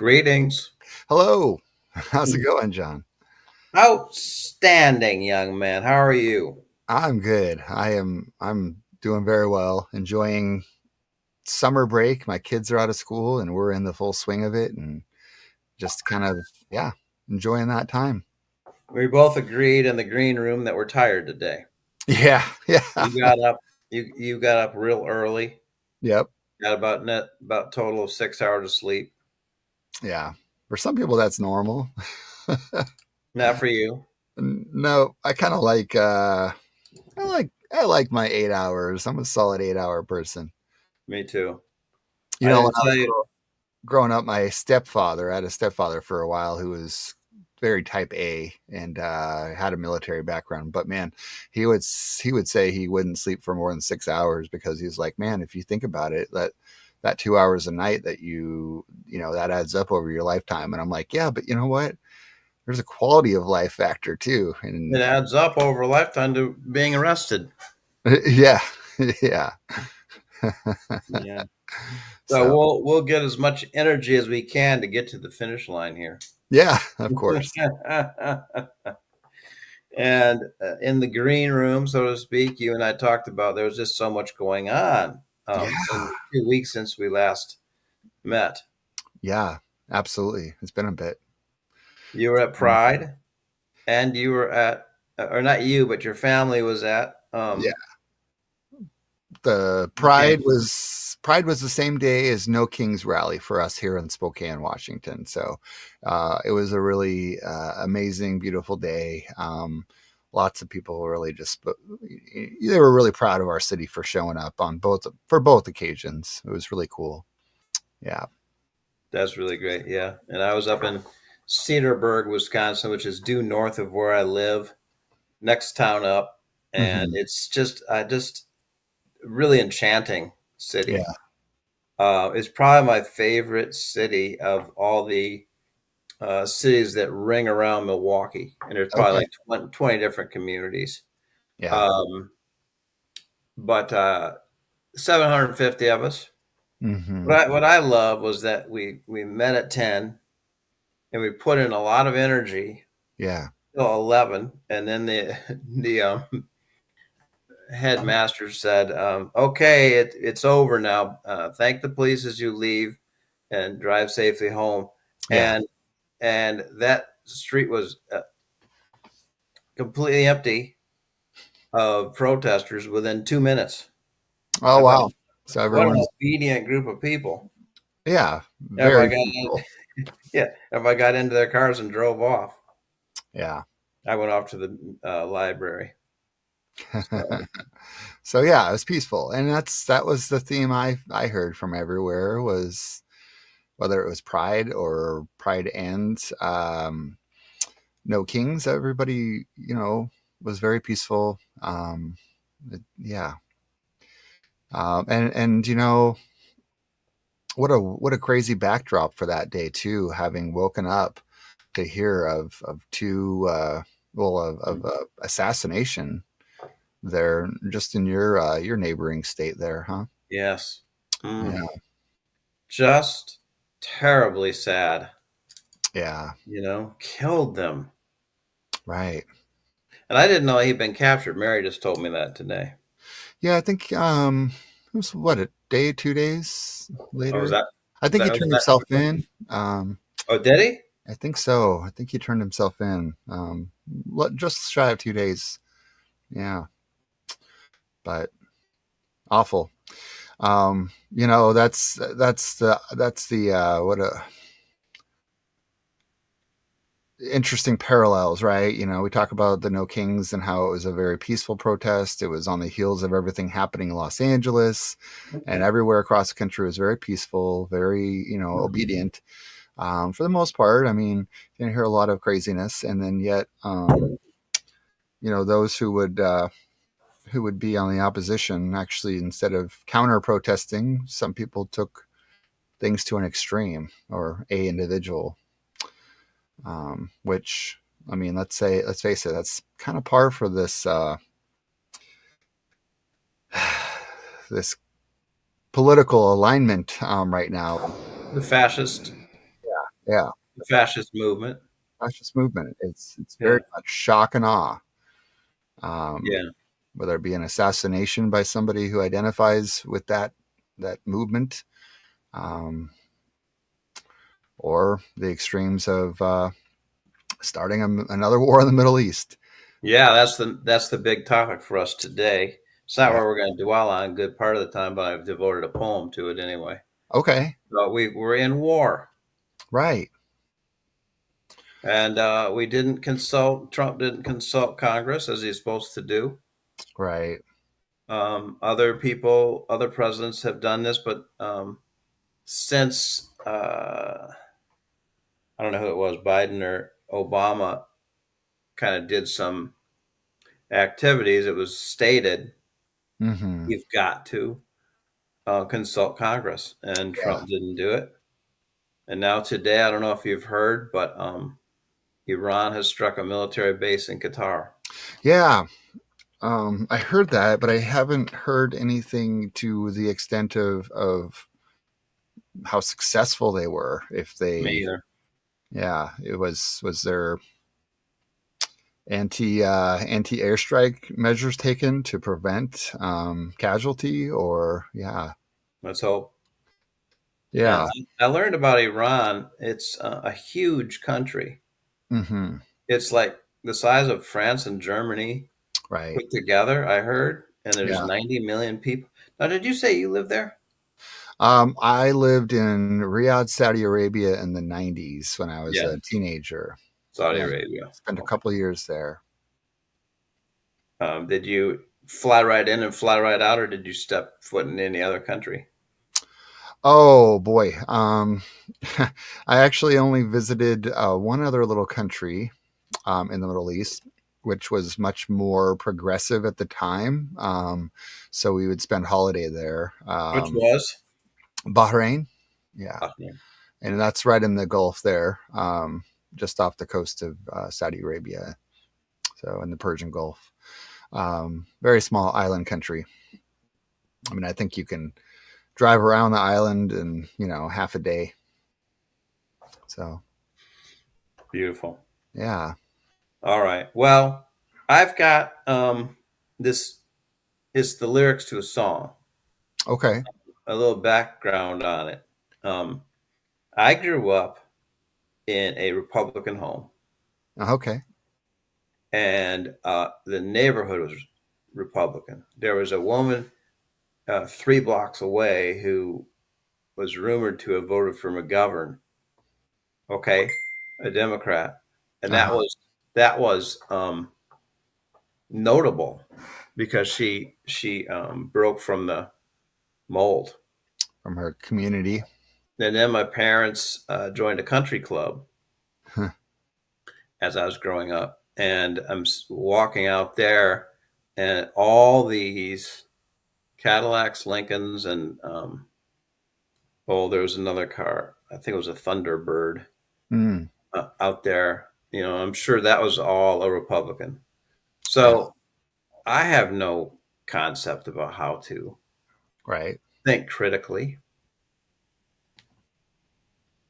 Greetings. Hello. How's it going, John? Outstanding, young man. How are you? I'm good. I'm doing very well. Enjoying summer break. My kids are out of school and we're in the full swing of it and just kind of yeah, enjoying that time. We both agreed in the green room that we're tired today. Yeah. Yeah. You got up. You got up real early. Yep. Got about total of 6 hours of sleep. Yeah. For some people that's normal. Not for you. No, I kind of like I like my 8 hours. I'm a solid 8 hour person. Me too. You I know, when didn't I tell was you. growing up, my stepfather, I had a stepfather for a while who was very type A and had a military background. But man, he would say he wouldn't sleep for more than 6 hours because he's like, man, if you think about it, that 2 hours a night that you know that adds up over your lifetime. And I'm like, yeah, but you know what? There's a quality of life factor too. It And adds up over a lifetime to being arrested. yeah, yeah. Yeah. So So we'll get as much energy as we can to get to the finish line here. yeah, of course. And in the green room, so to speak, you and I talked about there was just so much going on Yeah, in the 2 weeks since we last met. yeah, absolutely. It's been a bit. You were at Pride, and you were at, or not you, but your family was at Yeah. The the camp. Pride was the same day as No Kings Rally for us here in Spokane, Washington. So it was a really amazing, beautiful day. Lots of people really just they were really proud of our city for showing up on both occasions. It was really cool. Yeah. That's really great. Yeah. And I was up in Cedarburg, Wisconsin, which is due north of where I live, next town up. And Hmm. it's just really enchanting city. Yeah. It's probably my favorite city of all the cities that ring around Milwaukee, and there's probably Okay. like 20 different communities. Yeah. Um, but 750 of us. Hmm. What I love was that we met at 10 and we put in a lot of energy Yeah. till 11, and then the headmaster said, "Okay, it's over now. Thank the police as you leave, and drive safely home." Yeah. And that street was completely empty of protesters within 2 minutes. Oh I thought, wow. So what an everyone's obedient group of people. yeah, Everybody very got peaceful. yeah, everybody got into their cars and drove off. Yeah. I went off to the library. So So yeah, it was peaceful, and that was the theme I heard from everywhere was whether it was Pride or Pride and No Kings. Everybody, was very peaceful. Yeah, and what a crazy backdrop for that day too. Having woken up to hear of two of assassination there just in your neighboring state there, huh? yes, mm, Yeah. just terribly sad. Yeah. Killed them. Right. And I didn't know he'd been captured. Mary just told me that today. Yeah, I think it was what a day, 2 days Oh, was later. that I was think he that was turned that himself quickly? in. Oh, did he? I think so. I think he turned himself in. Just shy of 2 days. Yeah, but awful. That's the what a interesting parallels, right? We talk about the No Kings and how it was a very peaceful protest. It was on the heels of everything happening in Los Angeles, and everywhere across the country was very peaceful, very, obedient. For the most part, I mean, you didn't hear a lot of craziness, and then yet, those who would be on the opposition actually, instead of counter protesting, some people took things to an extreme or a individual, which I mean, let's face it, that's kind of par for this political alignment right now. The fascist. Yeah, the fascist movement. fascist movement. It's Yeah, very much shock and awe. Um, yeah, whether it be an assassination by somebody who identifies with that movement, um, or the extremes of starting another war in the Middle East. yeah. That's the big topic for us today. It's not Yeah. where we're going to dwell on a good part of the time, but I've devoted a poem to it anyway. Okay. But we're in war, Right. and we didn't consult. Trump didn't consult Congress as he's supposed to do. Right. Other people, other presidents have done this, but since I don't know who it was, Biden or Obama, kind of did some activities, it was stated Mm-hmm. you've got to consult Congress, and Yeah. Trump didn't do it. And now today, I don't know if you've heard, but Iran has struck a military base in Qatar. Yeah. I heard that, but I haven't heard anything to the extent of how successful they were. If Me they, either. yeah, it was there anti airstrike measures taken to prevent casualty, or yeah, Let's hope. And yeah, I learned about Iran. It's a huge country. mm-hmm. It's like the size of France and Germany Right, put together, I heard, and there's yeah. 90 million people. Now, did you say you live there? I lived in Riyadh, Saudi Arabia in the '90s when I was Yeah, a teenager. Saudi Yeah, Arabia. spent a Okay. couple of years there. Did you fly right in and fly right out, or did you step foot in any other country? Oh boy, I actually only visited one other little country in the Middle East, which was much more progressive at the time. So we would spend holiday there. Which was? Bahrain, yeah, Yeah. and that's right in the Gulf there, just off the coast of Saudi Arabia, so in the Persian Gulf. Very small island country. I mean, I think you can drive around the island in half a day. So Beautiful. yeah, All right. Well, I've got this. It's the lyrics to a song, okay, a little background on it. Um, I grew up in a Republican home, okay, and the neighborhood was Republican. There was a woman 3 blocks away who was rumored to have voted for McGovern. Okay, a Democrat, and that uh-huh. was notable because she broke from the mold. From her community. And then my parents joined a country club as I was growing up, and I'm walking out there, and all these Cadillacs, Lincolns, and oh, there was another car. I think it was a Thunderbird Mm, out there. You know, I'm sure that was all a Republican. yeah, So I have no concept about how to right. think critically.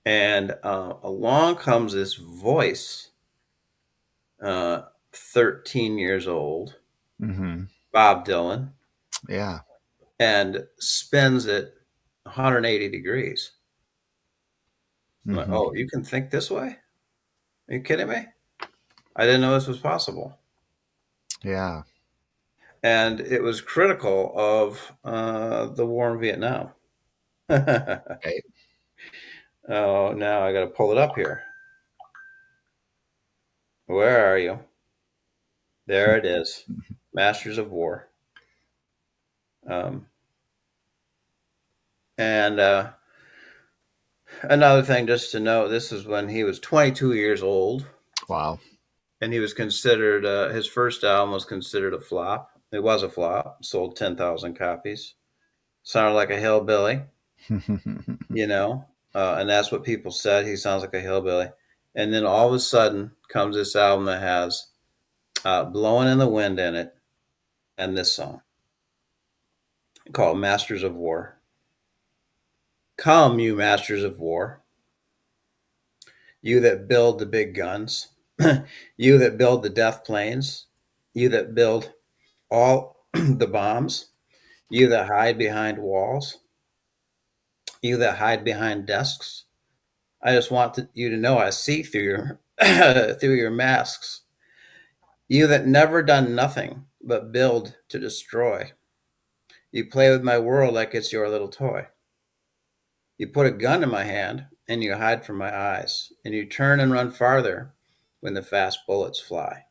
And along comes this voice, 13 years old, Mm-hmm. Bob Dylan, Yeah. and spins it 180 degrees. I'm like, Mm-hmm. oh, you can think this way? Are you kidding me? I didn't know this was possible. Yeah. And it was critical of the war in Vietnam. Oh, Right. now I got to pull it up here. Where are you? There it is. Masters of War. Um, and another thing just to note, this is when he was 22 years old, Wow. and he was considered, his first album was considered a flop. It was a flop, sold 10,000 copies. Sounded like a hillbilly, you know, and that's what people said. He sounds like a hillbilly. And then all of a sudden comes this album that has Blowing in the Wind in it, and this song called Masters of War. Come, you masters of war, You that build the big guns, you that build the death planes, you that build all the bombs, you that hide behind walls, you that hide behind desks. I just want you to know I see through your through your masks. You that never done nothing but build to destroy. You play with my world like it's your little toy. You put a gun in my hand and you hide from my eyes, and you turn and run farther when the fast bullets fly.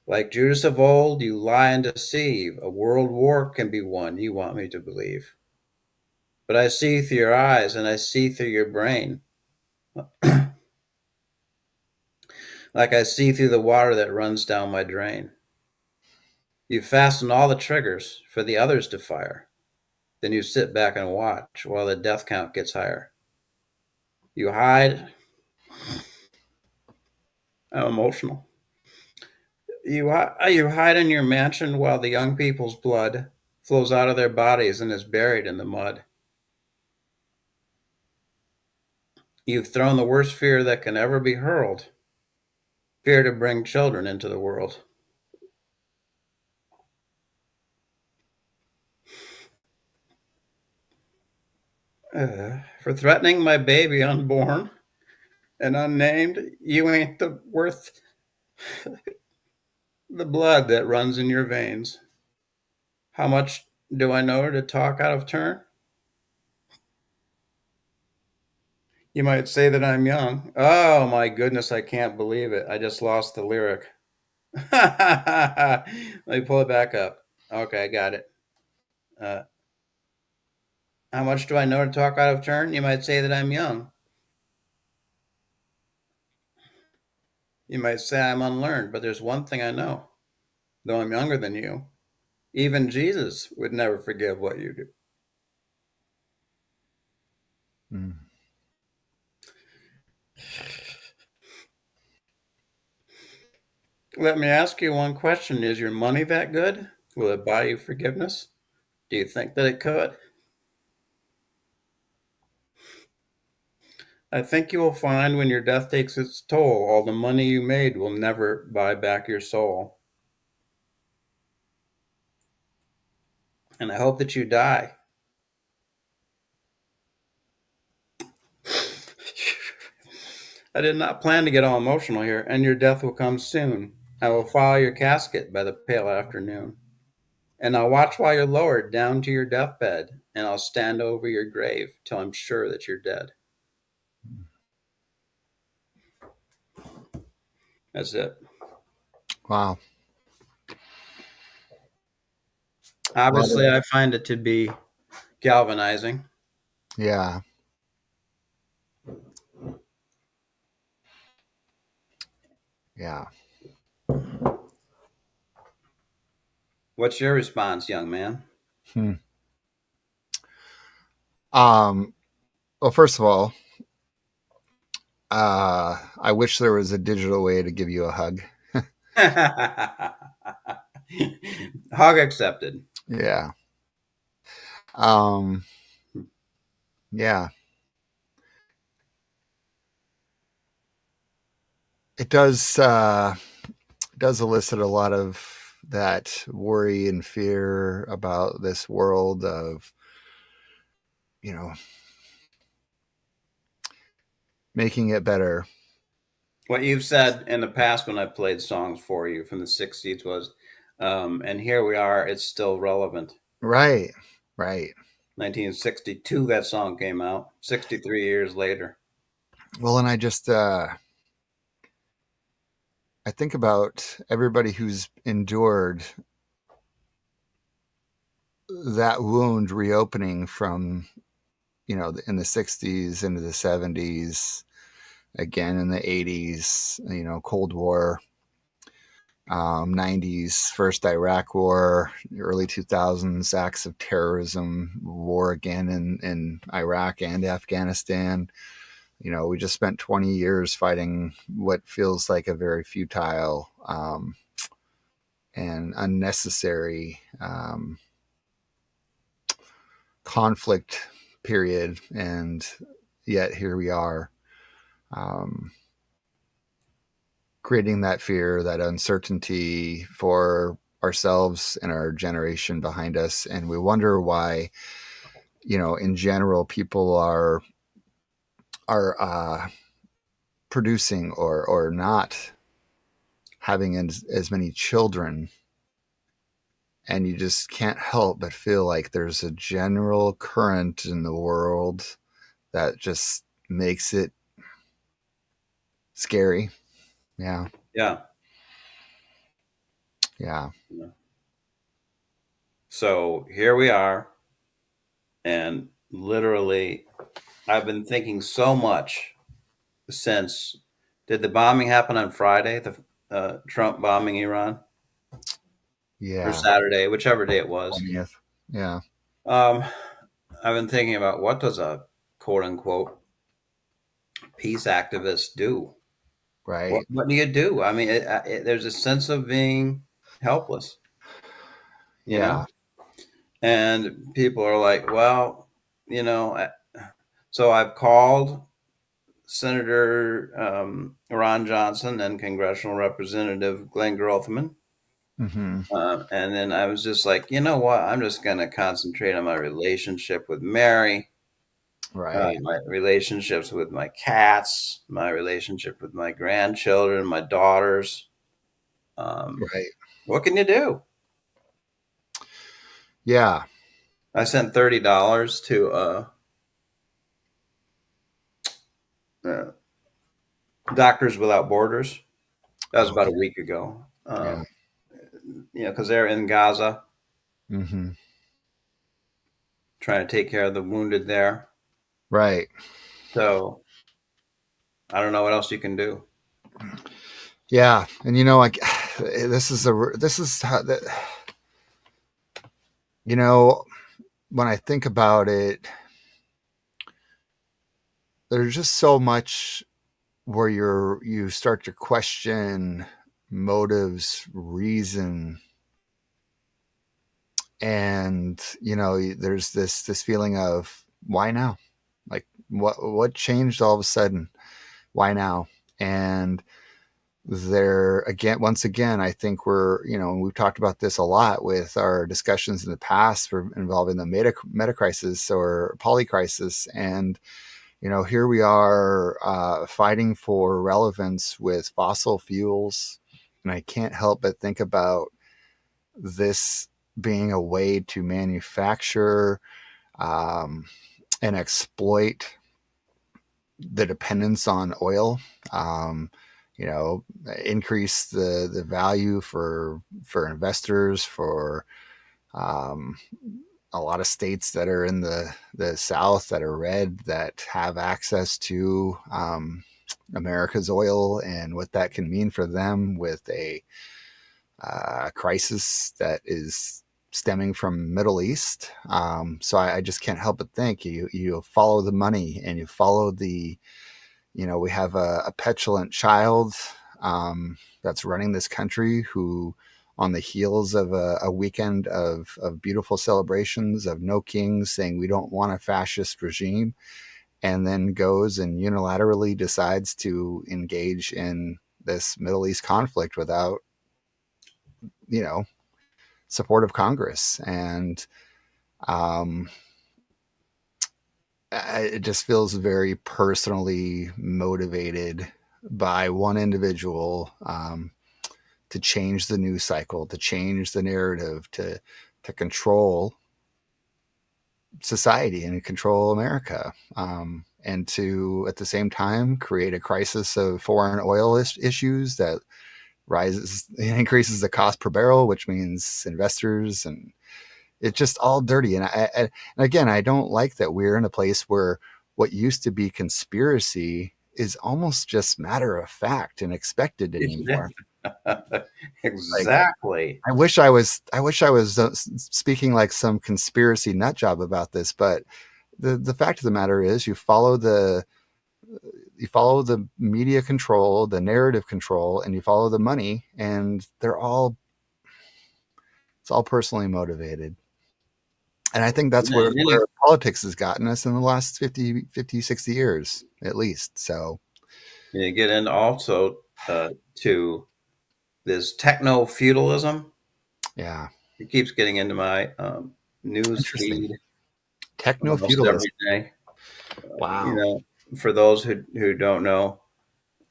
Like Judas of old, you lie and deceive. A world war can be won, you want me to believe. But I see through your eyes and I see through your brain, like I see through the water that runs down my drain. You fasten all the triggers for the others to fire. Then you sit back and watch while the death count gets higher. You hide. I'm emotional. You hide in your mansion while the young people's blood flows out of their bodies and is buried in the mud. You've thrown the worst fear that can ever be hurled, fear to bring children into the world. For threatening my baby unborn and unnamed, you ain't the worth the blood that runs in your veins. How much do I know to talk out of turn? You might say that I'm young. Oh my goodness, I can't believe it. I just lost the lyric. Let me pull it back up. Okay, I got it. Uh, how much do I know to talk out of turn? You might say that I'm young. You might say I'm unlearned, but there's one thing I know. Though I'm younger than you, even Jesus would never forgive what you do. Mm. Let me ask you one question. Is your money that good? Will it buy you forgiveness? Do you think that it could? I think you will find when your death takes its toll, all the money you made will never buy back your soul. And I hope that you die. I did not plan to get all emotional here, and your death will come soon. I will follow your casket by the pale afternoon. And I'll watch while you're lowered down to your deathbed, and I'll stand over your grave till I'm sure that you're dead. That's it. Wow. Love it. Obviously, I find it to be galvanizing. Yeah. Yeah. What's your response, young man? Hmm. Um, well, first of all, I wish there was a digital way to give you a hug. Hog accepted. Yeah. Um, yeah. It does elicit a lot of that worry and fear about this world of, you know, making it better. What you've said in the past when I played songs for you from the 60s was, and here we are, it's still relevant. Right. Right. 1962, that song came out, 63 years later. Well, and I think about everybody who's endured that wound reopening from, in the 60s into the 70s, again in the 80s, Cold War, 90s, first Iraq War, early 2000s, acts of terrorism, war again in Iraq and Afghanistan. We just spent 20 years fighting what feels like a very futile and unnecessary conflict period. And yet here we are. um, creating that fear, that uncertainty for ourselves and our generation behind us. And we wonder why, in general, people are producing or not having as many children. And you just can't help but feel like there's a general current in the world that just makes it scary. Yeah. Yeah. Yeah. Yeah. So here we are, and literally, I've been thinking so much since. Did the bombing happen on Friday? The Trump bombing Iran, or Yeah. Saturday, whichever day it was. 20th. Yeah. Um, I've been thinking about, what does a quote unquote peace activist do? Right. What do you do? I mean, there's a sense of being helpless, you Yeah. know, and people are like, well, you know, so I've called Senator Ron Johnson and Congressional Representative Glenn Grothman. Hmm. And then I was just like, you know what? I'm just going to concentrate on my relationship with Mary, Right. my relationships with my cats, my relationship with my grandchildren, my daughters. Um, Right. what can you do? Yeah. I sent $30 to uh, Doctors Without Borders. That was about a Okay. week ago. Yeah. Because they're in Gaza Hmm. trying to take care of the wounded there. Right. So I don't know what else you can do. Yeah. And like this is how that, you know, when I think about it, there's just so much where you start to question motives, reason, and there's this feeling of why now? Like what changed all of a sudden? Why now? And there again, once again, I think we've talked about this a lot with our discussions in the past involving the meta crisis or poly crisis. And here we are fighting for relevance with fossil fuels. And I can't help but think about this being a way to manufacture um, and exploit the dependence on oil. Um, you know, increase the value for investors, for um, a lot of states that are in the South that are red that have access to America's oil and what that can mean for them with a crisis that is stemming from Middle East. So I just can't help but think you follow the money and you follow we have a petulant child that's running this country who, on the heels of a weekend of beautiful celebrations of no kings saying we don't want a fascist regime, and then goes and unilaterally decides to engage in this Middle East conflict without, you know, support of Congress. And um, it just feels very personally motivated by one individual to change the news cycle, to change the narrative, to control society and control America, and to at the same time create a crisis of foreign oil issues that rises increases the cost per barrel, which means investors, and it's just all dirty. And again, I don't like that we're in a place where what used to be conspiracy is almost just matter of fact and expected anymore. Like Exactly. I wish I was speaking like some conspiracy nut job about this, but the fact of the matter is you follow the media control, the narrative control, and you follow the money, and it's all personally motivated. And I think that's where politics has gotten us in the last 50, 60 years, at least. So, You get into also to this techno feudalism. Yeah. It keeps getting into my news Interesting. feed Techno almost feudalist. every day. You Wow. know, for those who don't know,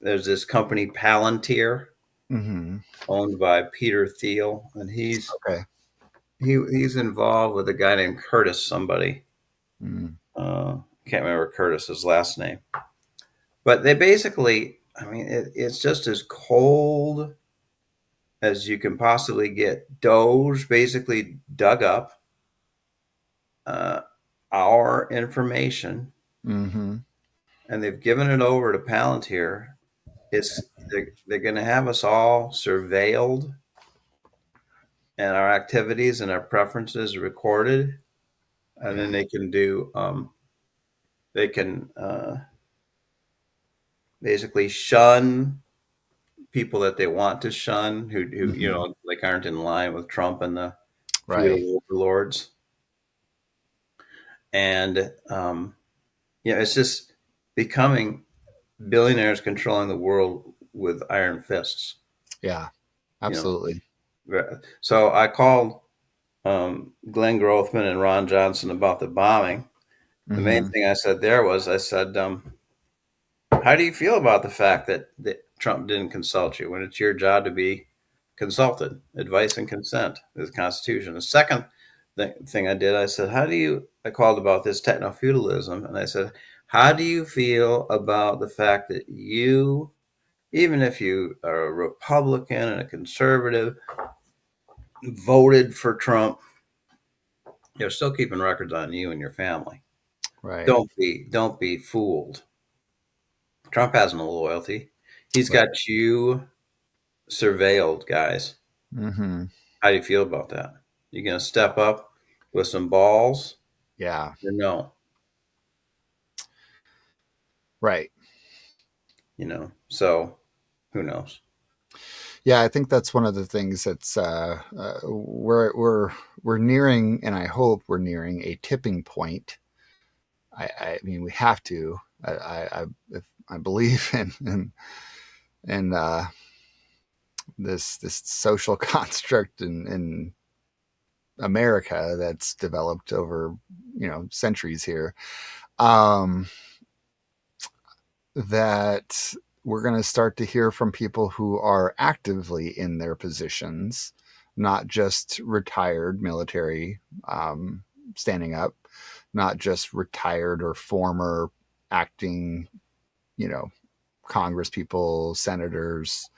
there's this company Palantir Mm-hmm. owned by Peter Thiel, and Okay. he's involved with a guy named Curtis somebody. Mm. Can't remember Curtis's last name, but they basically, I mean, it's just as cold as you can possibly get. Doge basically dug up uh, our information Mm-hmm. and they've given it over to Palantir. They're going to have us all surveilled and our activities and our preferences recorded, and Yeah. then they can basically shun people that they want to shun who Mm-hmm. like aren't in line with Trump and the Right. feudal overlords. And it's just becoming billionaires controlling the world with iron fists. Yeah. You know, Absolutely. so I called Glenn Grothman and Ron Johnson about the bombing. The main Mm-hmm. thing I said there was, I said, how do you feel about the fact that Trump didn't consult you when it's your job to be consulted, advice and consent, the Constitution? The second thing I did, I said, I called about this techno feudalism, and I said, how do you feel about the fact that you, even if you are a Republican and a conservative, voted for Trump, they're still keeping records on you and your family. Right. Don't be fooled. Trump has no loyalty. He's Right. got you surveilled, guys. Mm-hmm. How do you feel about that? You gonna step up with some balls Yeah. or no? Right. So who knows? Yeah, I think that's one of the things that's we're nearing, and I hope we're nearing a tipping point. I mean, we have to. If I believe in this social construct in America that's developed over centuries here. Um, that we're going to start to hear from people who are actively in their positions, not just retired military standing up, not just retired or former acting, you know, Congress people, senators,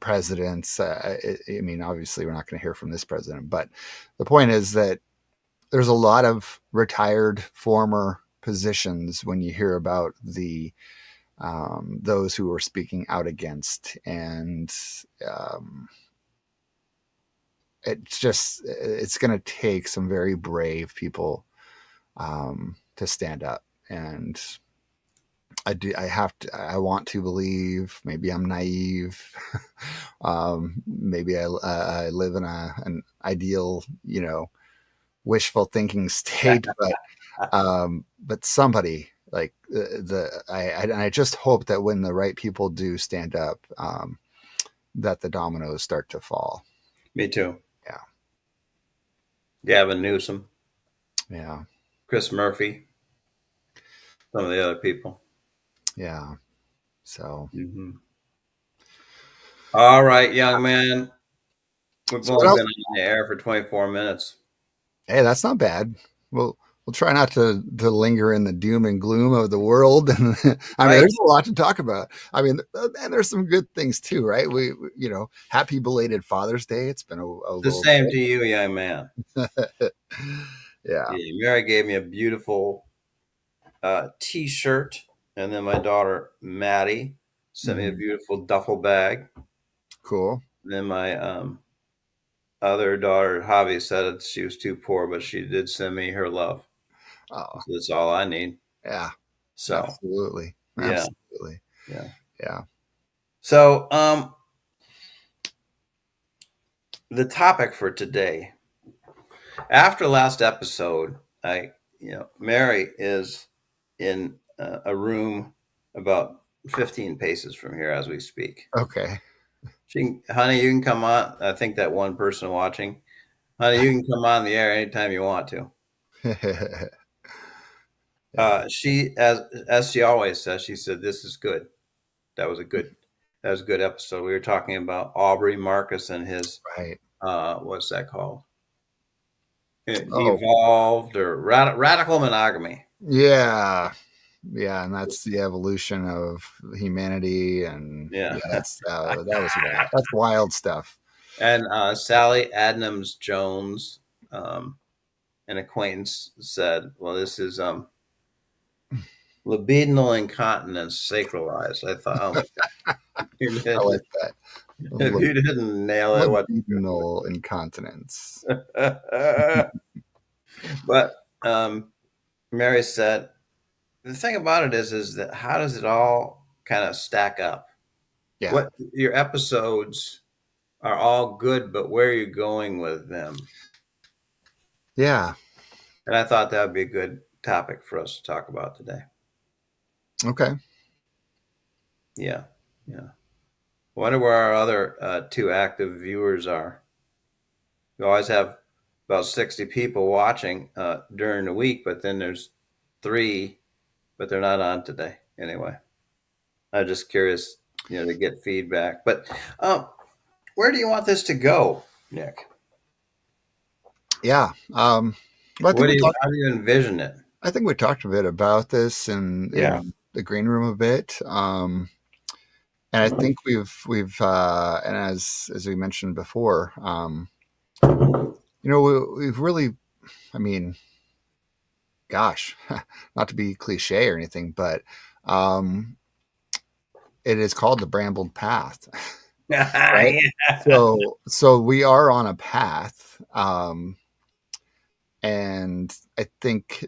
presidents. I mean, obviously, we're not going to hear from this president, but the point is that there's a lot of retired former positions when you hear about those who are speaking out against, and um, it's going to take some very brave people to stand up. And I want to believe, maybe I'm naive, maybe I live in an ideal, wishful thinking state, but somebody like I just hope that when the right people do stand up, that the dominoes start to fall. Me too. Yeah, Gavin Newsom, yeah, Chris Murphy, some of the other people. yeah. So, Hmm. All right, young man. We've so what only else? been on the air for 24 minutes. Hey, that's not bad. We'll try not to linger in the doom and gloom of the world. And I mean, Right? there's a lot to talk about. I mean, and there's some good things too, right? Happy belated Father's Day. It's been a The little same to you, young man. bit. Yeah. Yeah, Mary gave me a beautiful T-shirt, and then my daughter Maddie sent me a Hmm. beautiful duffel bag. Cool. And then my other daughter Javi said that she was too poor, but she did send me her love. Oh, So that's all I need. yeah. So Absolutely. yeah, Absolutely. yeah. Yeah. So the topic for today, after last episode, Mary is in a room about 15 paces from here as we speak. Okay. Honey, you can come on. I think that one person watching, honey, you can come on the air anytime you want to. Yeah. She, as she always says, she said, "This is good. That was a good, that was a good episode." We were talking about Aubrey Marcus and his, Right. what's that called? Oh, Evolved or radical monogamy. yeah. Yeah, and that's the evolution of humanity, and Yeah. yeah, that was wild. That's wild stuff. And Sally Adams Jones, um, an acquaintance, said, "Well, this is libidinal incontinence sacralized." I thought, oh my god, I like that. if you didn't nail it, what? Libidinal incontinence. But Mary said, the thing about it is that how does it all kind of stack up? Yeah. What your episodes are all good, but where are you going with them? Yeah. And I thought that would be a good topic for us to talk about today. Okay. Yeah, yeah. Wonder where our other two active viewers are. We always have about 60 people watching during the week, but then there's three, but they're not on today. Anyway, I'm just curious, to get feedback. But where do you want this to go, Nick? Yeah. Well, How do you envision it? I think we talked a bit about this Yeah. in the green room a bit. And I think and as we mentioned before, we've really, I mean, gosh, not to be cliche or anything, but um, it is called the Brambled Path, right? Yeah. So we are on a path, and I think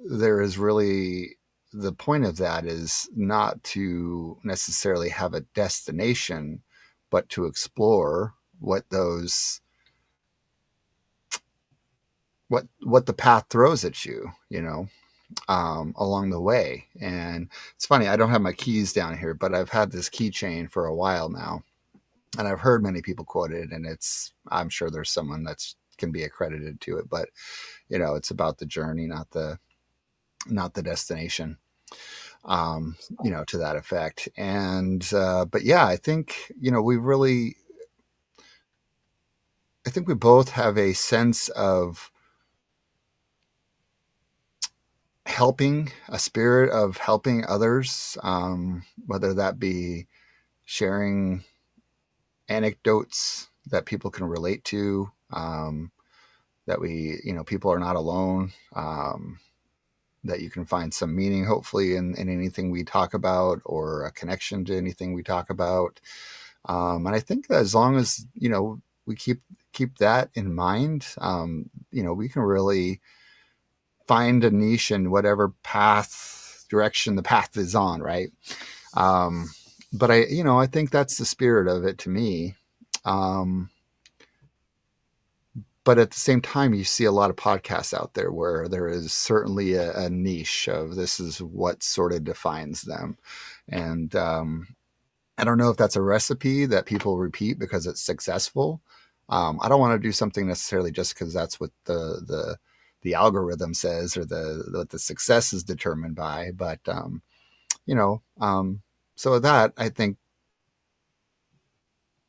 there is really the point of that is not to necessarily have a destination, but to explore what the path throws at you, along the way. And it's funny, I don't have my keys down here, but I've had this keychain for a while now, and I've heard many people quote it, and I'm sure there's someone that's can be accredited to it, but it's about the journey, not the destination. To that effect. And but yeah, I think we both have a sense of helping, a spirit of helping others, whether that be sharing anecdotes that people can relate to, that people are not alone, that you can find some meaning, hopefully, in anything we talk about, or a connection to anything we talk about. And I think that as long as, we keep that in mind, we can really find a niche in whatever direction the path is on, right? But I think that's the spirit of it to me. Um, but at the same time, you see a lot of podcasts out there where there is certainly a niche of this is what sort of defines them. And I don't know if that's a recipe that people repeat because it's successful. I don't want to do something necessarily just because that's what the algorithm says, or what the success is determined by. But you know, so with that, I think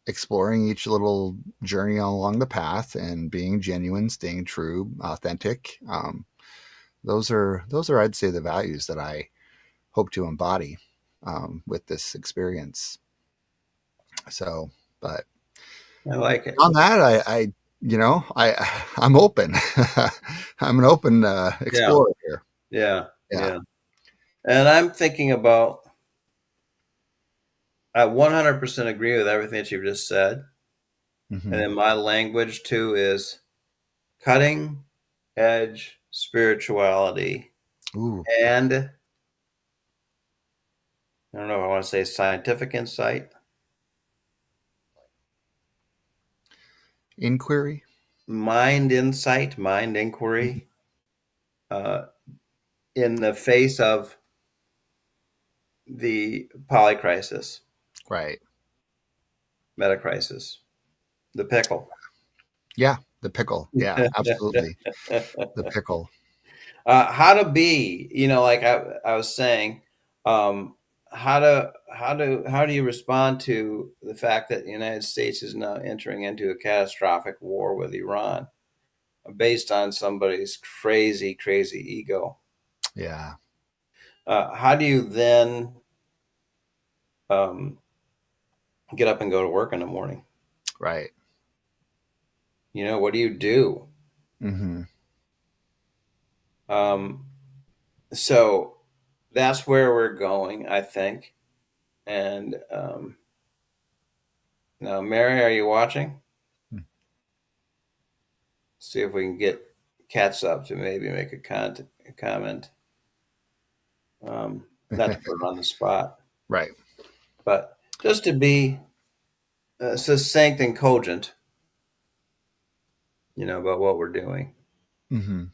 exploring each little journey along the path and being genuine, staying true, authentic. Those are I'd say the values that I hope to embody with this experience. So, but I like it. on that, I'm open. I'm an open Yeah, explorer here. yeah, Yeah. yeah. And I'm thinking about. I 100% agree with everything that you've just said. And Hmm. then my language too is cutting edge spirituality, Ooh, and I don't know if I want to say scientific insight, inquiry. mind Mhm. inquiry, uh, in the face of the polycrisis, Right. metacrisis, the pickle. Yeah. The pickle. Yeah, absolutely. The pickle. How to be, like I was saying, um, how do you respond to the fact that the United States is now entering into a catastrophic war with Iran based on somebody's crazy, crazy ego? Yeah. How do you then um, get up and go to work in the morning? Right. What do you do? Mm-hmm. Um, so that's where we're going, I think. And now, Mary, are you watching? See if we can get Cats up to maybe make a comment. Not to put her on the spot, Right. but just to be succinct and cogent, about what we're doing. Mm-hmm.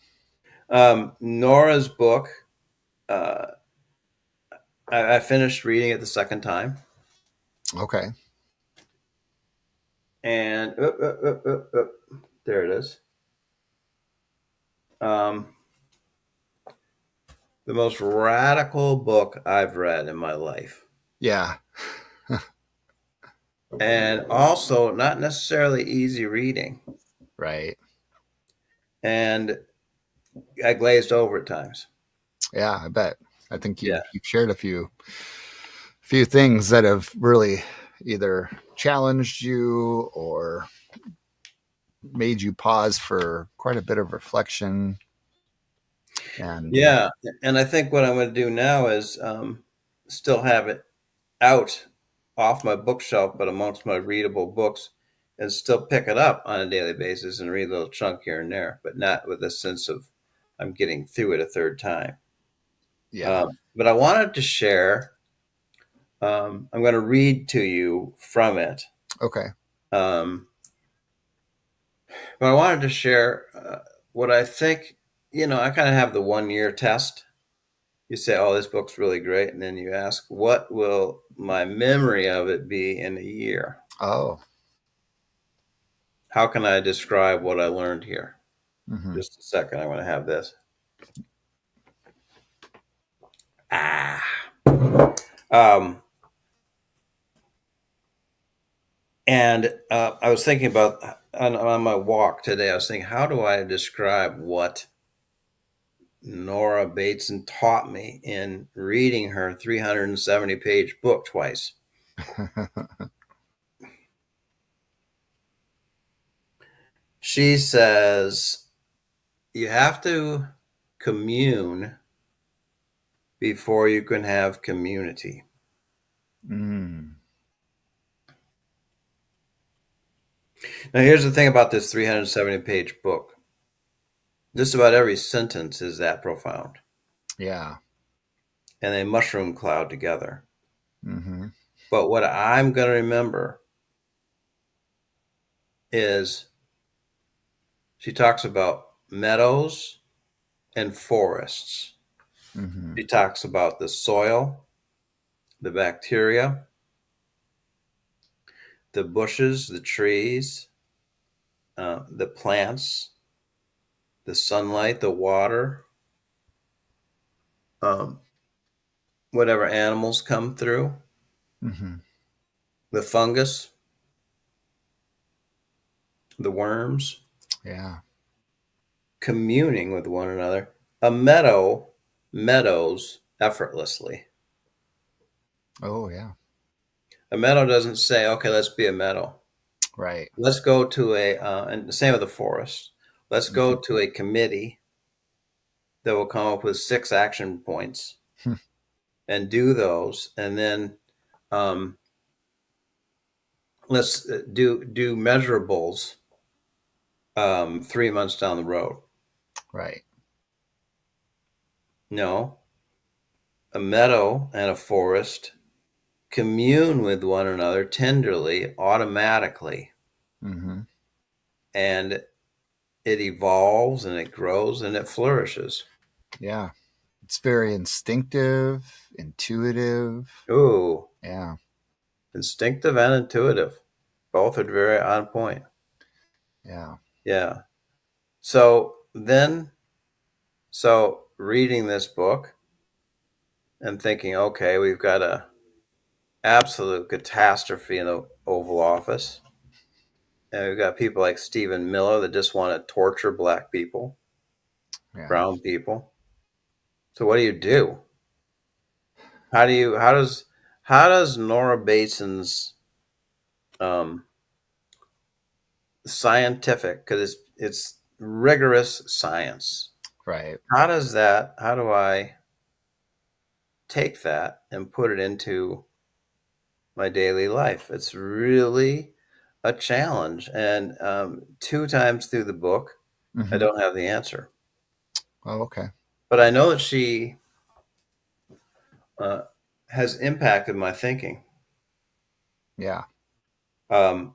Nora's book, uh, I finished reading it the second time, Okay. and there it is. Um, the most radical book I've read in my life. Yeah. And also not necessarily easy reading. Right. And I glazed over at times. Yeah, I bet. I think Yeah. you've shared a few things that have really either challenged you or made you pause for quite a bit of reflection. And Yeah. And I think what I'm going to do now is still have it out off my bookshelf, but amongst my readable books, and still pick it up on a daily basis and read a little chunk here and there, but not with a sense of I'm getting through it a third time. yeah. But I wanted to share, I'm going to read to you from it. Okay. Um, but I wanted to share what I think, I kind of have the 1 year test. You say, oh, this book's really great. And then you ask, what will my memory of it be in a year? Oh. How can I describe what I learned here? Mm-hmm. Just a second. I want to have this. Ah. Um, and I was thinking about on my walk today, I was thinking, how do I describe what Nora Bateson taught me in reading her 370-page book twice? She says, you have to commune before you can have community. mm. Now, here's the thing about this 370-page book. Just about every sentence is that profound, Yeah. and they mushroom cloud together. Mm-hmm. But what I'm going to remember is she talks about meadows and forests. Mm-hmm. She talks about the soil, the bacteria, the bushes, the trees, the plants, the sunlight, the water, um, whatever animals come through, Mm-hmm. the fungus, the worms, Yeah. communing with one another. A meadow meadows effortlessly. Oh, yeah. A meadow doesn't say, okay, let's be a meadow. Right. Let's go to and the same with the forest. Let's Mm-hmm. go to a committee that will come up with 6 action points and do those. And then um, let's do measurables 3 months down the road. Right. No, a meadow and a forest commune with one another tenderly, automatically, Mm-hmm. and it evolves and it grows and it flourishes. Yeah. It's very instinctive, intuitive. Ooh, Yeah. instinctive and intuitive. Both are very on point. Yeah. Yeah. So then, so reading this book and thinking, okay, we've got a absolute catastrophe in the Oval Office. And we've got people like Stephen Miller that just want to torture black people, Yeah. brown people. So what do you do? How does Nora Bateson's um, scientific, because it's rigorous science. Right. How do I take that and put it into my daily life? It's really a challenge. And two times through the book, I Hmm. don't have the answer. Oh, okay. But I know that she uh, has impacted my thinking. Yeah. Um,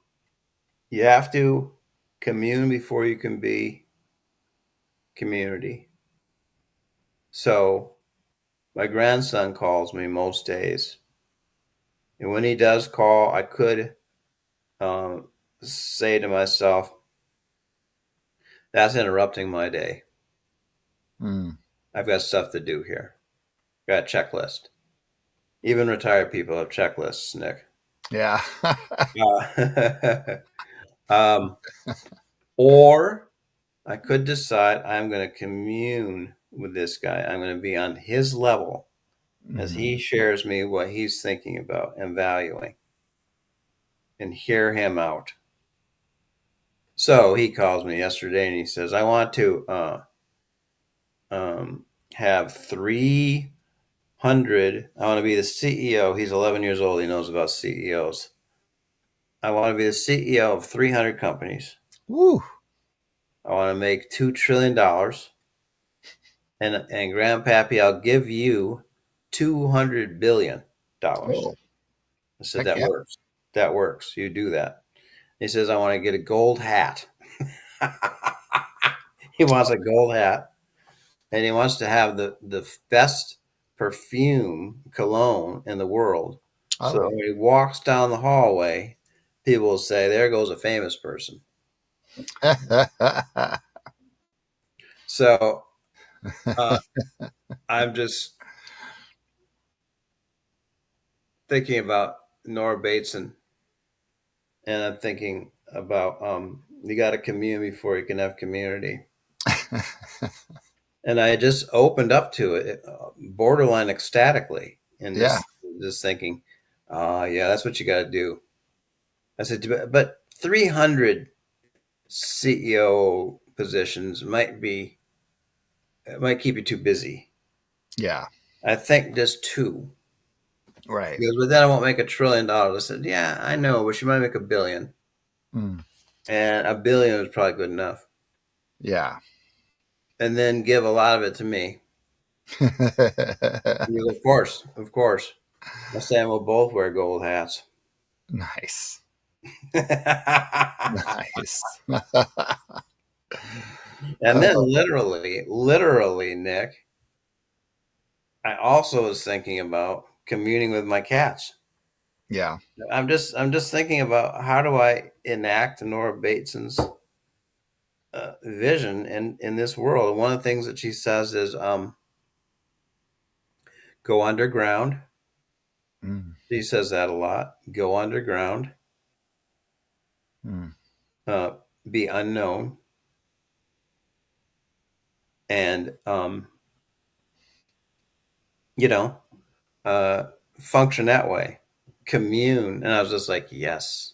you have to commune before you can be community. So my grandson calls me most days. And when he does call, I could um, say to myself, that's interrupting my day. Mm. I've got stuff to do here. Got a checklist. Even retired people have checklists, Nick. Yeah. Uh, um, or I could decide I'm going to commune with this guy. I'm going to be on his level as Hmm. he shares me what he's thinking about and valuing and hear him out. So he calls me yesterday and he says, I want to have 300. I want to be the CEO. He's 11 years old. He knows about CEOs. I want to be the CEO of 300 companies. Woo. I want to make $2 trillion. And Grandpappy, I'll give you $200 billion. Oh, I said, heck that yeah. works. That works. You do that. He says, I want to get a gold hat. He wants a gold hat. And he wants to have the best perfume cologne in the world. So Oh. when he walks down the hallway, people will say, there goes a famous person. So uh, I'm just thinking about Nora Bateson, and I'm thinking about you got to commune before you can have community. And I just opened up to it, borderline ecstatically, and Yeah. just thinking, yeah, that's what you got to do. I said, but 300 CEO positions might keep you too busy. Yeah. I think just two. Right. He goes, but then I won't make $1 trillion. I said, yeah, I know, but you might make a billion. Mm. And a billion is probably good enough. Yeah. And then give a lot of it to me. He goes, of course, of course. I say we'll both wear gold hats. Nice. And Nice. then Oh, literally, Nick, I also was thinking about communing with my cats. yeah. I'm just thinking about how do I enact Nora Bateson's vision in this world. One of the things that she says is go underground. Mm. She says that a lot. Go underground. Mm. Uh, be unknown and you know uh, function that way. Commune, and I was just like, yes,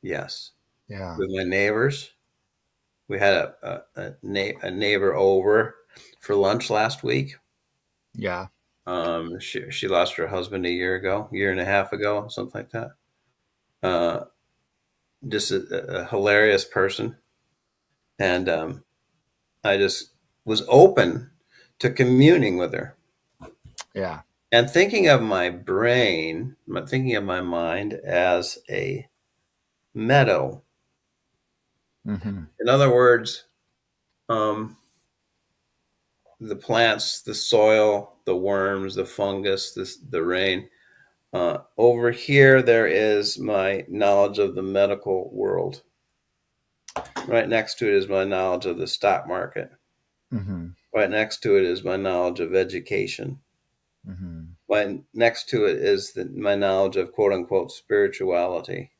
yes. Yeah. With my neighbors, we had a neighbor over for lunch last week. Yeah. She lost her husband a year and a half ago, something like that. Uh, just a hilarious person, and I just was open to communing with her Yeah. and thinking of my brain, thinking of my mind as a meadow. Hmm. In other words, um, the plants, the soil, the worms, the fungus, the rain. Over here, there is my knowledge of the medical world. Right next to it is my knowledge of the stock market. Mm-hmm. Right next to it is my knowledge of education. Mm-hmm. Right next to it is my knowledge of quote unquote spirituality.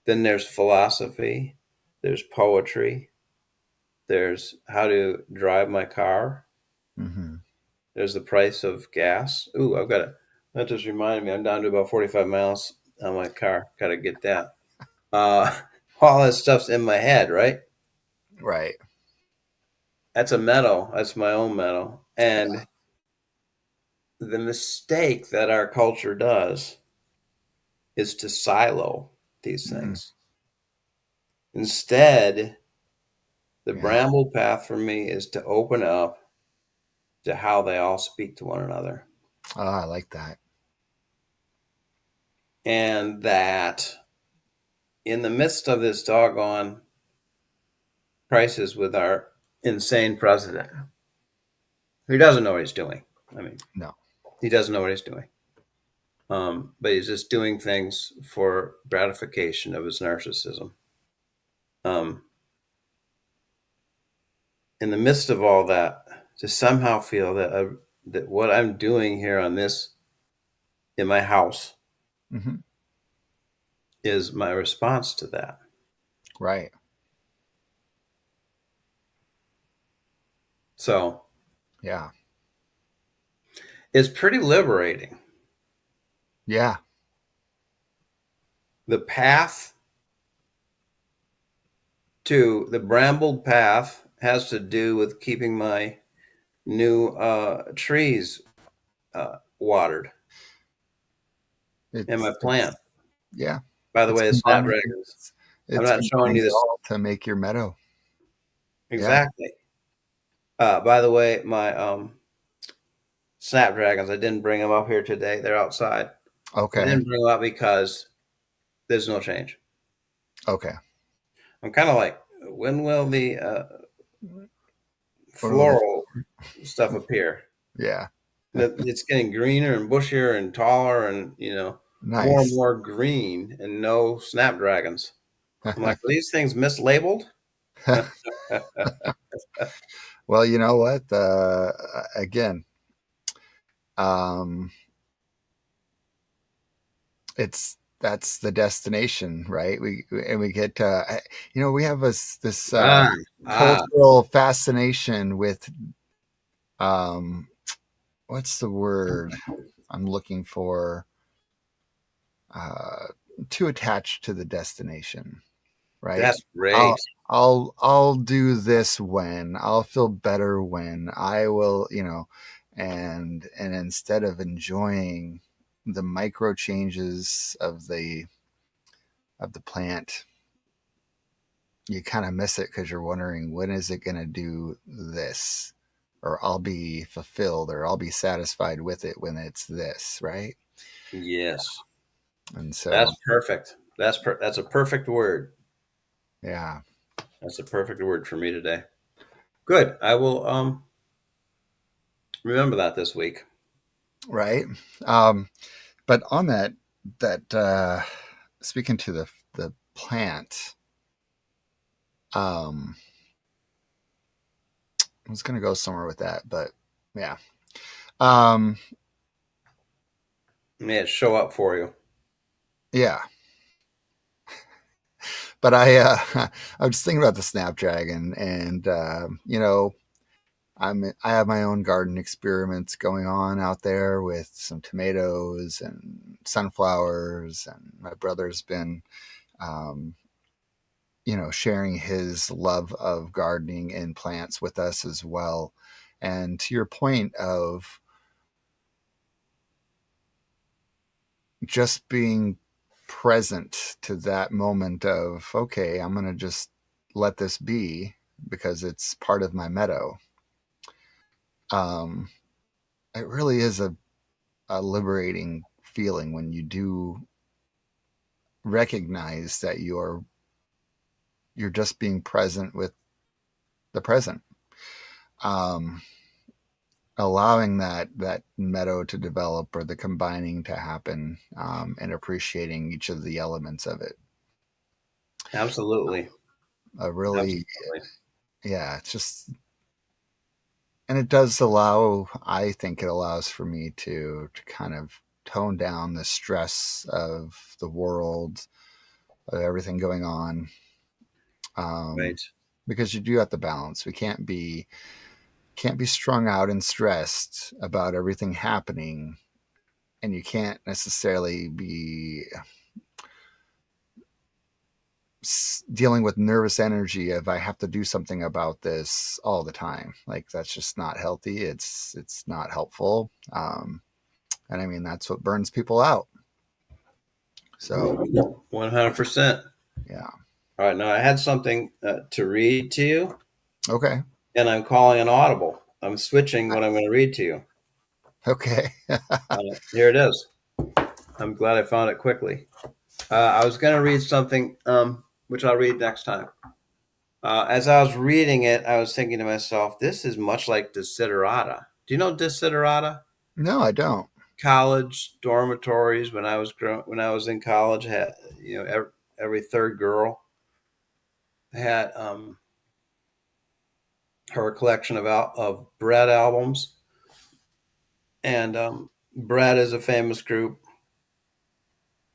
Then there's philosophy, there's poetry, there's how to drive my car, Mm-hmm. there's the price of gas. Ooh, I've got to, that just reminded me, I'm down to about 45 miles on my car. Got to get that. Uh, all that stuff's in my head, right? Right. That's a meadow. That's my own meadow. And the mistake that our culture does is to silo these Mm-hmm. things. Instead, the Yeah. bramble path for me is to open up to how they all speak to one another. Oh, I like that. And that in the midst of this doggone crisis with our insane president, who doesn't know what he's doing. I mean, No. he doesn't know what he's doing. But he's just doing things for gratification of his narcissism. Um, in the midst of all that, to somehow feel that what I'm doing here on this in my house Mm-hmm. is my response to that. Right. So Yeah. it's pretty liberating. Yeah. The path to the brambled path has to do with keeping my new trees watered and my It's plant. yeah. By the It's way, the combining. snapdragons. I'm It's not showing combining you it this all to make your meadow. Yeah. exactly. By the way, my snapdragons. I didn't bring them up here today. They're outside. I Okay. didn't bring them up because there's no change. Okay. I'm kind of like, when will the What will it? floral stuff appear? Yeah. It's getting greener and bushier and taller, and more and Nice. more green, and no snapdragons. I'm like, are these things mislabeled? Well, you know what? Again, um, it's that's the destination, right? We get we have this Ah, ah, cultural fascination with um, what's the word I'm looking for? Uh, too attached to the destination, right? that's great. I'll do this when I'll feel better when I will, and instead of enjoying the micro changes of the plant, you kind of miss it because you're wondering when is it going to do this, or I'll be fulfilled, or I'll be satisfied with it when it's this, right? Yes, And that's so, perfect. That's a perfect word. yeah, That's a perfect word for me today. Good. I will remember that this week. right. Um, but on that speaking to the plant, um, I was gonna go somewhere with that, but yeah, um, May it show up for you. yeah. But I was thinking about the snapdragon, and I have my own garden experiments going on out there with some tomatoes and sunflowers, and my brother's been um, sharing his love of gardening and plants with us as well. And to your point of just being present to that moment of, okay, I'm going to just let this be because it's part of my meadow. Um, it really is a liberating feeling when you do recognize that you're just being present with the present. um, allowing that meadow to develop or the combining to happen, and appreciating each of the elements of it. Absolutely. A really, Absolutely. yeah, it's just, and it does allow, I think it allows for me to kind of tone down the stress of the world, of everything going on. Right. Because you do have to balance. We can't be strung out and stressed about everything happening, and you can't necessarily be dealing with nervous energy if I have to do something about this all the time. Like that's just not healthy. It's not helpful. And I mean that's what burns people out. So 100%. yeah. All right. Now, I had something to read to you, Okay. and I'm calling an audible. I'm switching what I'm going to read to you. Okay. Here it is. I'm glad I found it quickly. I was going to read something, which I'll read next time. As I was reading it, I was thinking to myself, this is much like Desiderata. Do you know Desiderata? No, I don't. College dormitories when I was in college had every third girl had her collection of Bread albums, and Bread is a famous group,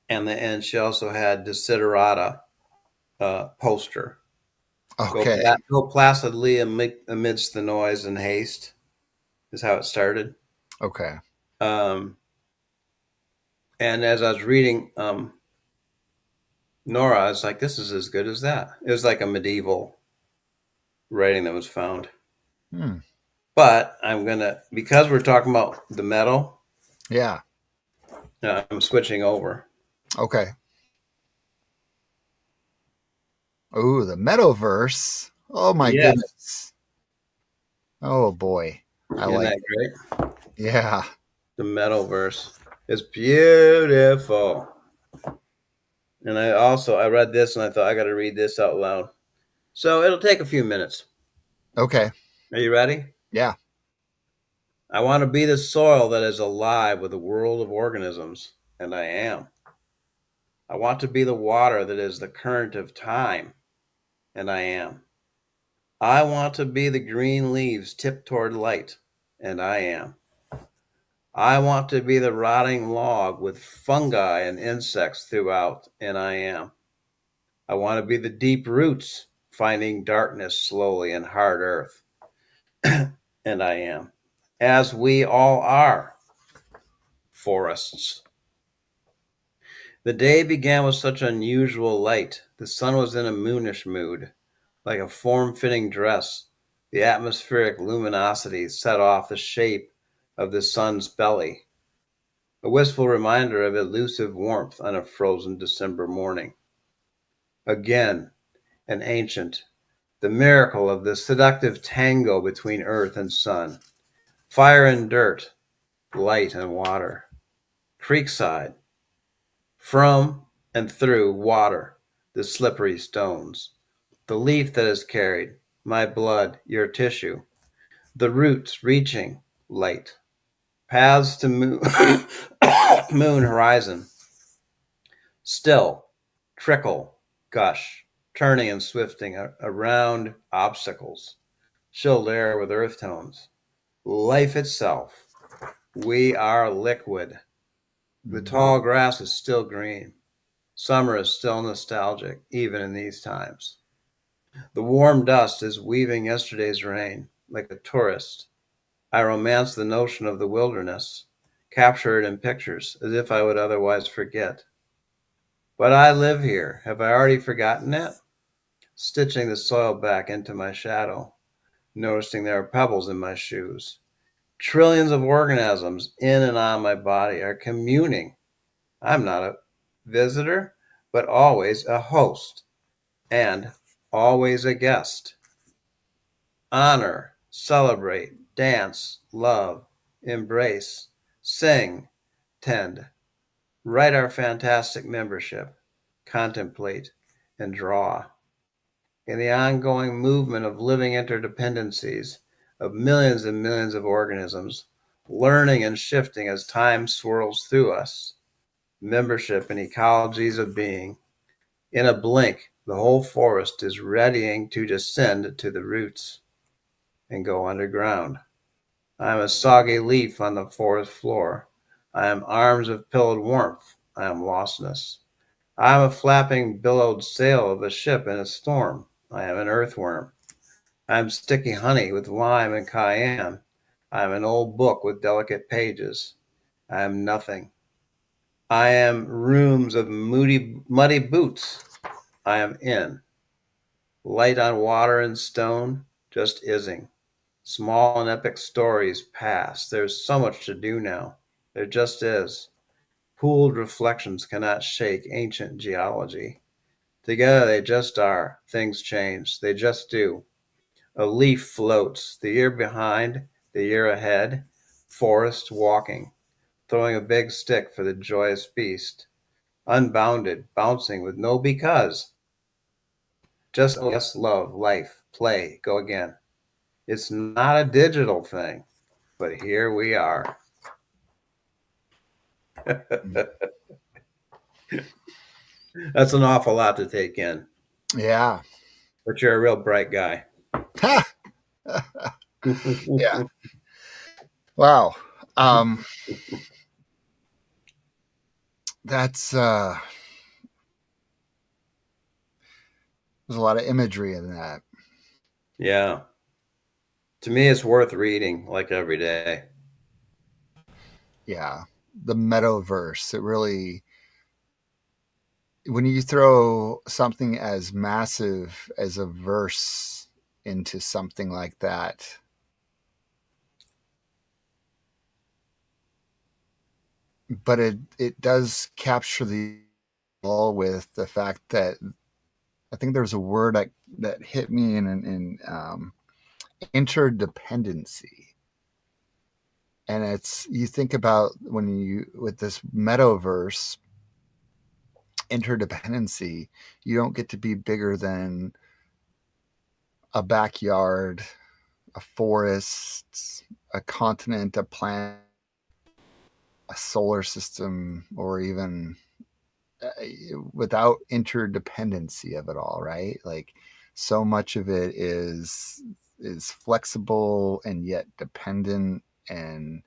and she also had Desiderata poster. Okay. Go placidly amidst the noise and haste is how it started. Okay. Um, and as I was reading Nora, I was like, this is as good as that. It was like a medieval writing that was found. Hmm. But I'm gonna, because we're talking about the metal, Yeah. I'm switching over. Okay. Oh, the Meadowverse. Oh my Yes, goodness. Oh boy. I isn't like that it. great? Yeah. The metal verse is beautiful. And I read this and I thought I got to read this out loud. So it'll take a few minutes. Okay. Are you ready? Yeah. I want to be the soil that is alive with a world of organisms, and I am. I want to be the water that is the current of time, and I am. I want to be the green leaves tipped toward light, and I am. I want to be the rotting log with fungi and insects throughout, and I am. I want to be the deep roots finding darkness slowly in hard earth, and I am. As we all are forests. The day began with such unusual light. The sun was in a moonish mood, like a form fitting dress. The atmospheric luminosity set off the shape of the sun's belly, a wistful reminder of elusive warmth on a frozen December morning. Again, an ancient, the miracle of the seductive tango between earth and sun, fire and dirt, light and water, creekside, from and through water, the slippery stones, the leaf that is carried, my blood, your tissue, the roots reaching, light, paths to moon, moon horizon, still, trickle, gush, turning and swifting around obstacles, chilled air with earth tones, life itself. We are liquid. The Mm. tall grass is still green. Summer is still nostalgic, even in these times. The warm dust is weaving yesterday's rain. Like a tourist, I romance the notion of the wilderness, capture it in pictures, as if I would otherwise forget. But I live here. Have I already forgotten it? Stitching the soil back into my shadow, noticing there are pebbles in my shoes. Trillions of organisms in and on my body are communing. I'm not a visitor, but always a host and always a guest. Honor, celebrate, dance, love, embrace, sing, tend, write our fantastic membership, contemplate, and draw. In the ongoing movement of living interdependencies, of millions and millions of organisms, learning and shifting as time swirls through us, membership in ecologies of being. In a blink, the whole forest is readying to descend to the roots and go underground. I am a soggy leaf on the forest floor. I am arms of pillowed warmth. I am lostness. I am a flapping, billowed sail of a ship in a storm. I am an earthworm. I am sticky honey with lime and cayenne. I am an old book with delicate pages. I am nothing. I am rooms of muddy boots. I am in. Light on water and stone, just ising. Small and epic stories pass. There's so much to do now. There just is. Pooled reflections cannot shake ancient geology. Together they just are. Things change. They just do. A leaf floats, the year behind, the year ahead, forest walking, throwing a big stick for the joyous beast, unbounded, bouncing with no because. Just yes, love, life, play, go again. It's not a digital thing, but here we are. That's an awful lot to take in, Yeah. but you're a real bright guy. Yeah. Wow. Um, that's there's a lot of imagery in that. Yeah. To me, it's worth reading like every day. Yeah. The metaverse. It really, when you throw something as massive as a verse into something like that, but it does capture the all with the fact that I think there's a word that hit me in interdependency. And it's, you think about when you, with this metaverse interdependency, you don't get to be bigger than a backyard, a forest, a continent, a planet, a solar system, or even without interdependency of it all, right? Like so much of it is flexible and yet dependent and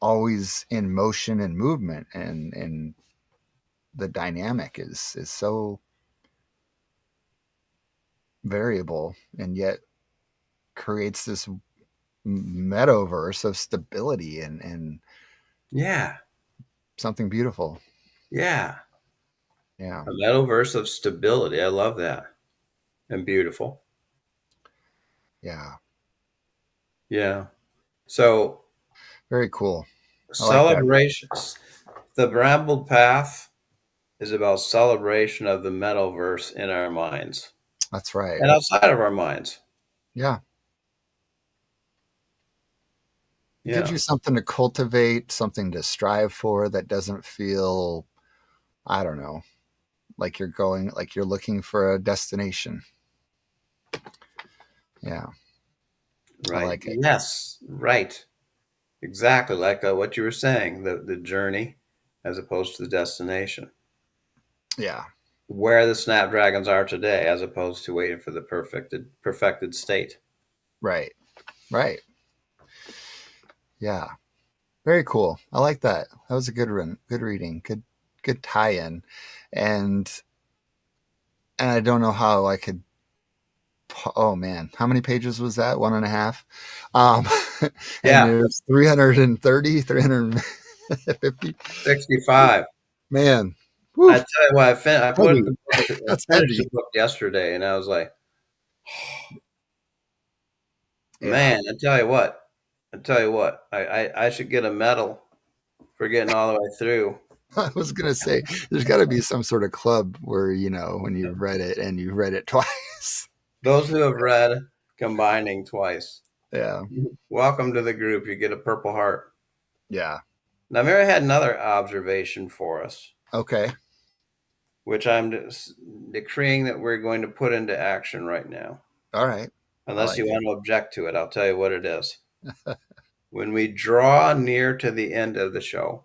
always in motion and movement, and the dynamic is so variable and yet creates this metaverse of stability and Yeah. something beautiful. Yeah. Yeah. A metaverse of stability. I love that. And beautiful. Yeah. Yeah. So, Very cool. I like that. celebrations. The Brambled Path is about celebration of the metaverse in our minds That's right. and outside of our minds. Yeah. It gives Yeah. you something to cultivate, something to strive for that doesn't feel, I don't know, like you're going, like you're looking for a destination. Yeah. I Right. like it. Yes. Right. Exactly like what you were saying, the journey as opposed to the destination. Yeah. Where the snapdragons are today as opposed to waiting for the perfected state. Right. Right. Yeah. Very cool. I like that. That was a good run. Good reading. Good tie in. And I don't know how I could, oh man, how many pages was that? One and a half. Um, and Yeah, there's 330, 350. 65. Man, I woo, tell you what, I put heavy. the book, I That's finished the heavy. book yesterday, and I was like, Yeah. man, I tell you what, I should get a medal for getting all the way through. I was gonna say there's got to be some sort of club where, when you've read it and you've read it twice. Those who have read combining twice, Yeah. welcome to the group. You get a Purple Heart. Yeah. Now, Mary had another observation for us, Okay. which I'm decreeing that we're going to put into action right now. All right. I Unless you like it. want to object to it, I'll tell you what it is. When we draw near to the end of the show,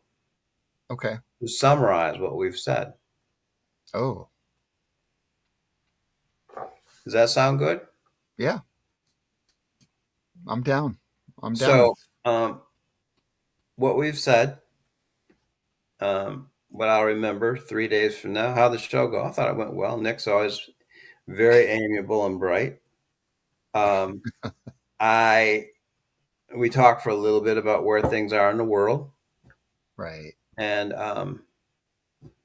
Okay. to summarize what we've said. Oh, Does that sound good? yeah. I'm down. I'm down. So, what we've said, what I'll remember 3 days from now, how the show go. I thought it went well. Nick's always very amiable and bright. Um, I we talked for a little bit about where things are in the world, Right. and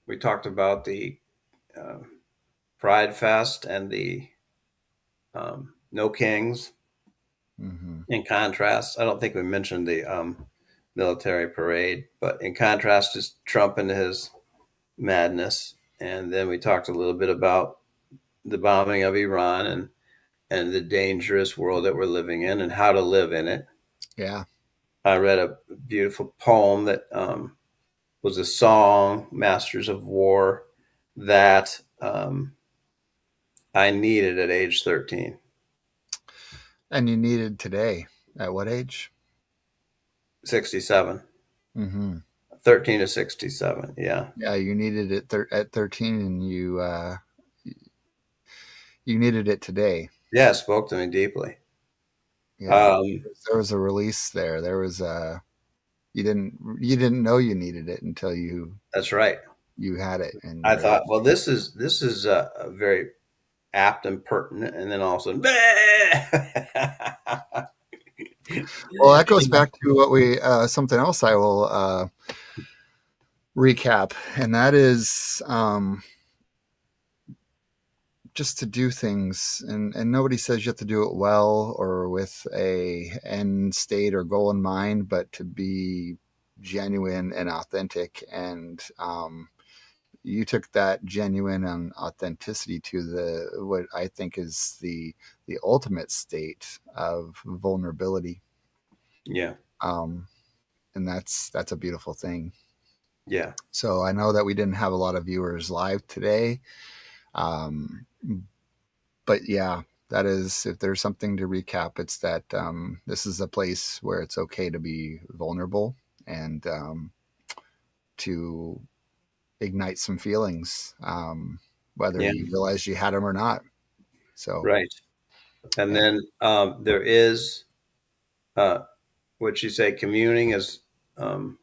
we talked about the uh, Pride Fest and the No Kings. Mm-hmm. In contrast, I don't think we mentioned the military parade, but in contrast to Trump and his madness, and then we talked a little bit about the bombing of Iran and the dangerous world that we're living in and how to live in it. Yeah. I read a beautiful poem that was a song, Masters of War, that I needed at age 13, And you needed today. At what age? 67, Mm-hmm. 13 to 67. Yeah. Yeah, you needed it at 13, and you needed it today. Yeah, it spoke to me deeply. Yeah, Um, there was a release there. There was a you didn't know you needed it until that's right. you had it, and I you're like, thought, well, this is a very apt and pertinent, and then all of a sudden, well, that goes back to what we something else I will recap, and that is just to do things, and nobody says you have to do it well or with a end state or goal in mind, but to be genuine and authentic. And you took that genuine and authenticity to the what I think is the ultimate state of vulnerability. yeah, um, and that's a beautiful thing. yeah, So I know that we didn't have a lot of viewers live today. um, but yeah, that is, if there's something to recap, it's that this is a place where it's okay to be vulnerable, and to ignite some feelings, whether yeah, you realize you had them or not. So right. And yeah, then there is uh, what you say, communing is um,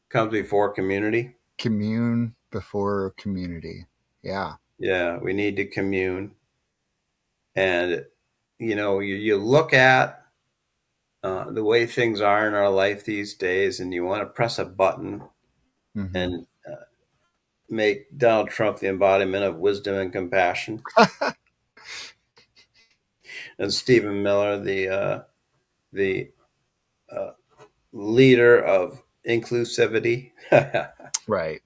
comes before community. commune before community. Yeah. Yeah, we need to commune, and you look at the way things are in our life these days, and you want to press a button Mm-hmm. and make Donald Trump the embodiment of wisdom and compassion, and Stephen Miller the uh, leader of inclusivity. Right.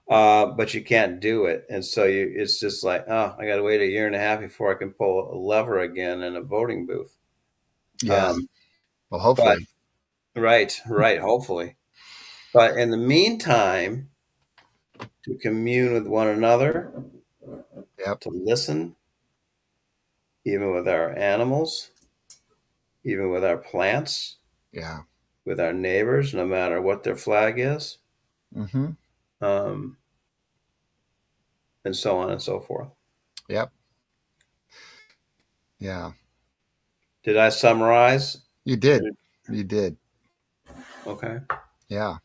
But you can't do it, and so it's just like, oh, I got to wait a year and a half before I can pull a lever again in a voting booth. Yeah. Um, Well, but hopefully. right, hopefully. But in the meantime, to commune with one another, Yep. to listen, even with our animals, even with our plants, Yeah. with our neighbors, no matter what their flag is, Mm-hmm. um, and so on and so forth. Yep. Yeah. Did I summarize? You did. You did. Okay. Yeah.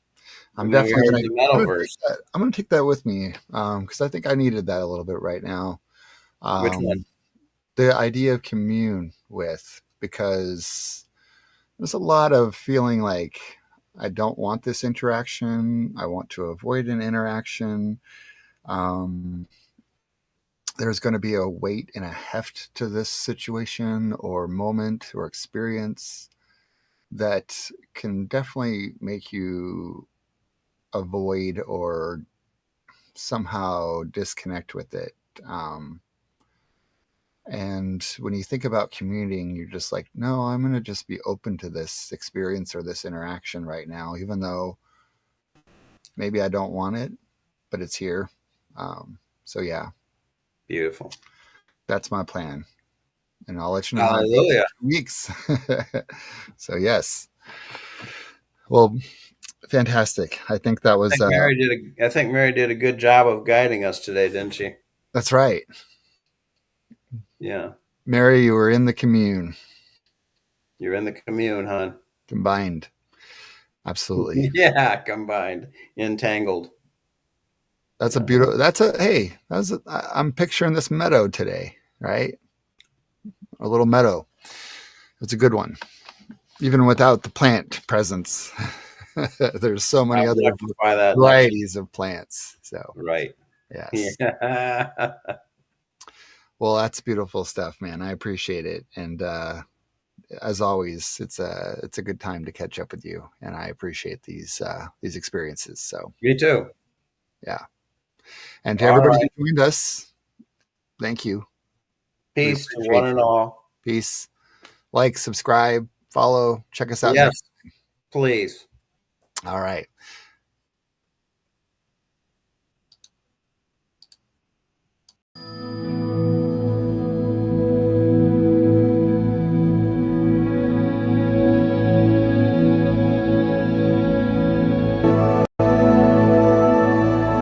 I'm And then we definitely heard gonna the I'm gonna take metaverse. that. I'm gonna take that with me, because I think I needed that a little bit right now. Which one? Um, the idea of commune with, because there's a lot of feeling like I don't want this interaction. I want to avoid an interaction. Um, there's going to be a weight and a heft to this situation or moment or experience that can definitely make you avoid or somehow disconnect with it. Um, and when you think about commuting, you're just like, no, I'm going to just be open to this experience or this interaction right now, even though maybe I don't want it, but it's here. So, yeah, Beautiful. that's my plan. and I'll let you know how it goes Hallelujah. in 2 weeks. So yes, well, fantastic. I think that was I think Mary did a good job of guiding us today, didn't she? that's right. Yeah. Mary, you were in the commune, You're in the commune, hon. combined. Absolutely. Yeah, combined, entangled. That's a Yeah. beautiful. That's a hey. I'm picturing this meadow today, right? A little meadow. It's a good one, even without the plant presence. There's so many I'll other rectify that next. varieties of plants. So Right. yes. Yeah. Well, that's beautiful stuff, man. I appreciate it, and as always, it's a good time to catch up with you, and I appreciate these experiences. So Me too. yeah, and to All everybody right. who joined us, thank you. We Peace to one appreciate and you. all. Peace. Like, subscribe, follow, check us out next. Yes, please. All right.